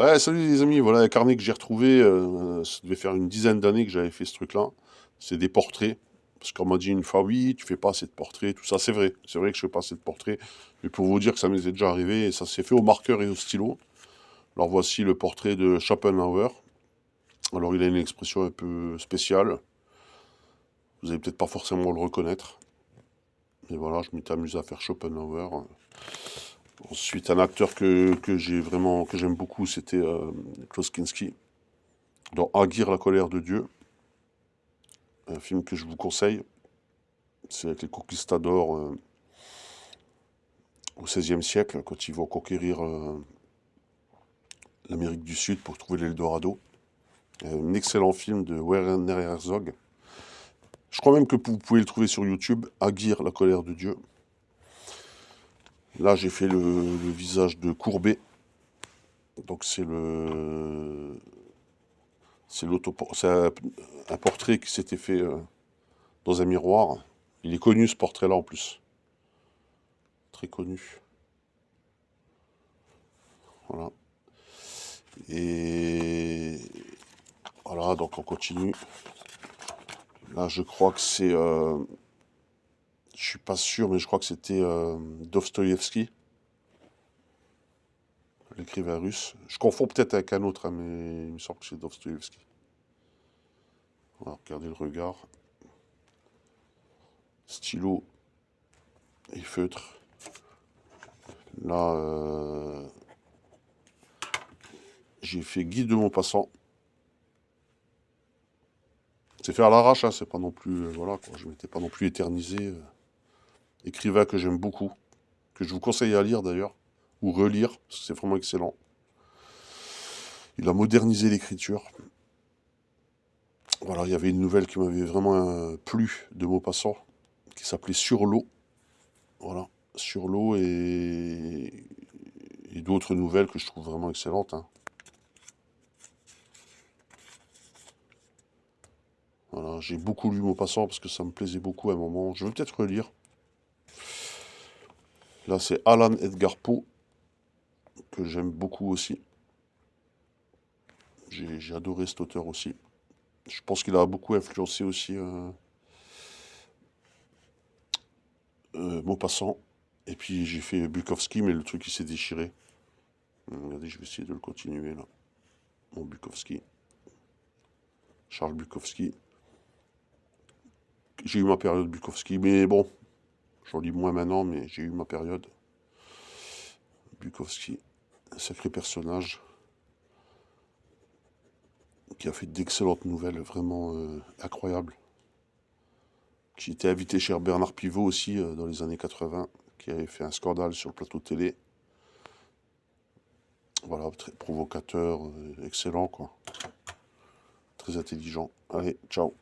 Ouais, salut les amis, voilà un carnet que j'ai retrouvé, ça devait faire une dizaine d'années que j'avais fait ce truc-là. C'est des portraits, parce qu'on m'a dit une fois, oui, tu fais pas assez de portraits, tout ça, c'est vrai que je fais pas assez de portraits, mais pour vous dire que ça m'est déjà arrivé, et ça s'est fait au marqueur et au stylo. Alors voici le portrait de Schopenhauer. Alors il a une expression un peu spéciale, vous allez peut-être pas forcément le reconnaître, mais voilà, je m'étais amusé à faire Schopenhauer. Ensuite, un acteur que j'ai vraiment, que j'aime beaucoup, c'était Klaus Kinski, dans Aguirre, la colère de Dieu. Un film que je vous conseille. C'est avec les conquistadors au XVIe siècle, quand ils vont conquérir l'Amérique du Sud pour trouver l'Eldorado. Un excellent film de Werner Herzog. Je crois même que vous pouvez le trouver sur YouTube. Aguirre, la colère de Dieu. Là, j'ai fait le visage de Courbet. Donc c'est un portrait qui s'était fait dans un miroir. Il est connu ce portrait-là en plus. Très connu. Voilà. Et voilà, donc on continue. Là, je crois que c'est. Je suis pas sûr, mais je crois que c'était Dostoïevski, l'écrivain russe. Je confonds peut-être avec un autre, hein, mais il me semble que c'est Dostoïevski. Voilà, regardez le regard. Stylo et feutre. Là, j'ai fait Guide de Maupassant. C'est fait à l'arrache, hein, c'est pas non plus. Voilà, quoi, je m'étais pas non plus éternisé. Écrivain que j'aime beaucoup, que je vous conseille à lire d'ailleurs, ou relire, parce que c'est vraiment excellent. Il a modernisé l'écriture. Voilà, il y avait une nouvelle qui m'avait vraiment plu de Maupassant, qui s'appelait Sur l'eau. Voilà, Sur l'eau et d'autres nouvelles que je trouve vraiment excellentes, hein. Voilà, j'ai beaucoup lu Maupassant parce que ça me plaisait beaucoup à un moment. Je vais peut-être relire. Là, c'est Alan Edgar Poe, que j'aime beaucoup aussi. J'ai adoré cet auteur aussi. Je pense qu'il a beaucoup influencé aussi Maupassant. Et puis j'ai fait Bukowski, mais le truc il s'est déchiré. Regardez, je vais essayer de le continuer là. Mon Bukowski. Charles Bukowski. J'ai eu ma période Bukowski, mais bon, j'en lis moins maintenant, mais j'ai eu ma période. Bukowski, un sacré personnage qui a fait d'excellentes nouvelles, vraiment incroyables. Qui était invité chez Bernard Pivot aussi dans les années 80, qui avait fait un scandale sur le plateau de télé. Voilà, très provocateur, excellent quoi. Très intelligent. Allez, ciao.